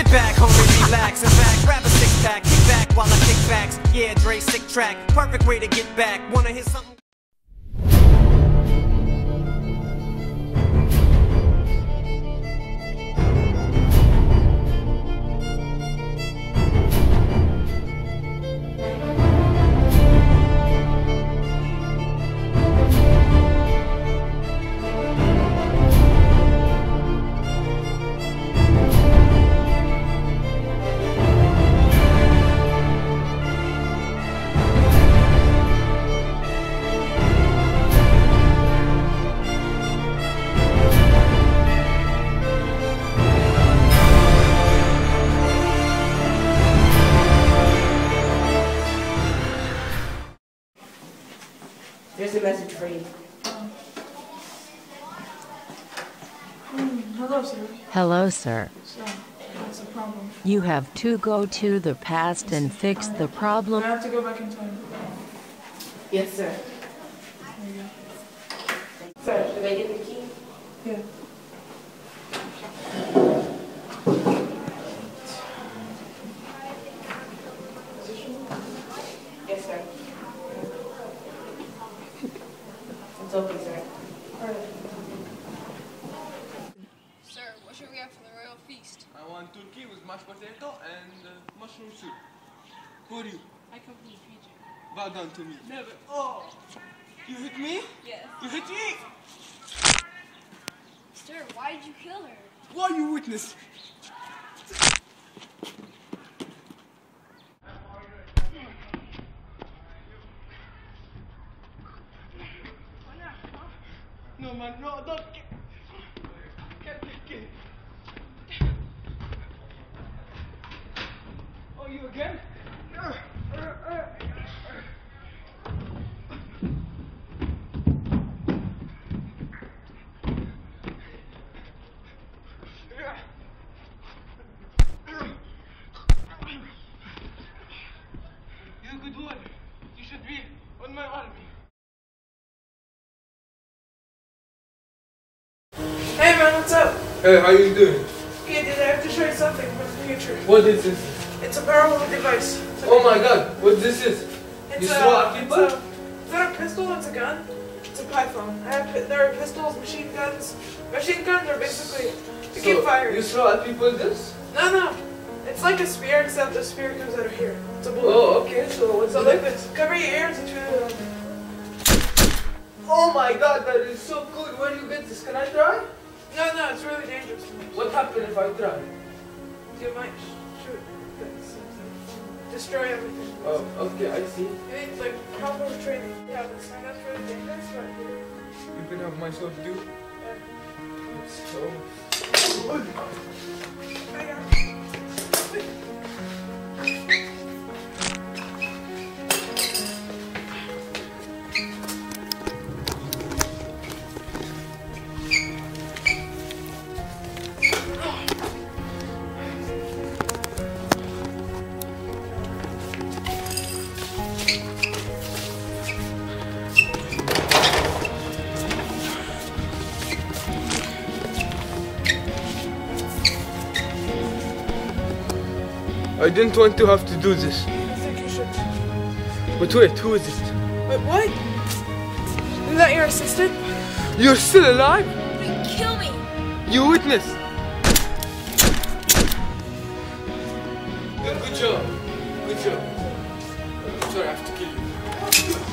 Sit back, homie, relax. In fact, grab a six-pack, kick back while I kick backs. Yeah, Dre, sick track, perfect way to get back. Wanna hear something? There's a message for you. Hello, sir. Hello, sir. So, what's the problem? You have to go to the past and fix the I problem. have to go back in time. Yes, sir. There you go. Sir, should I get the key? Yeah. Yes, sir. It's open, sir. Alright. Sir, what should we have for the royal feast? I want turkey with mashed potato and mushroom soup. Who are you? I come from Fiji. Bow down to me. Never. Oh! You hit me? Yes. You hit me? Sir, why did you kill her? Why are you witness? No, man, no, don't. Get. Oh, you again? You're a good boy. You should be on my army. Hey man, what's up? Hey, how you doing? Yeah, dude, I have to show you something from the future. What is this? It's a powerful device. Oh my god, what this is? It's You throw at people? It's not a pistol, it's a gun. It's a python. There are pistols, machine guns. Machine guns are basically to keep fire. You throw at people this? No. It's like a spear, except the spear comes out of here. It's a bullet. Oh, okay, so what's So the like this. Cover your ears and shoot it. Oh my god, that is so good. Where do you get this? Can I try? No, it's really dangerous. What happens if I try? You might shoot. Destroy everything. Oh, okay, I see. You need like proper training. Yeah, but that's really dangerous. But You can have my sword too. yeah. It's so good. I didn't want to have to do this. I think you should. But wait, who is it? Wait, what? Is that your assistant? You're still alive? Wait, kill me! You witness. Good job. Good job. I'm sorry, I have to kill you.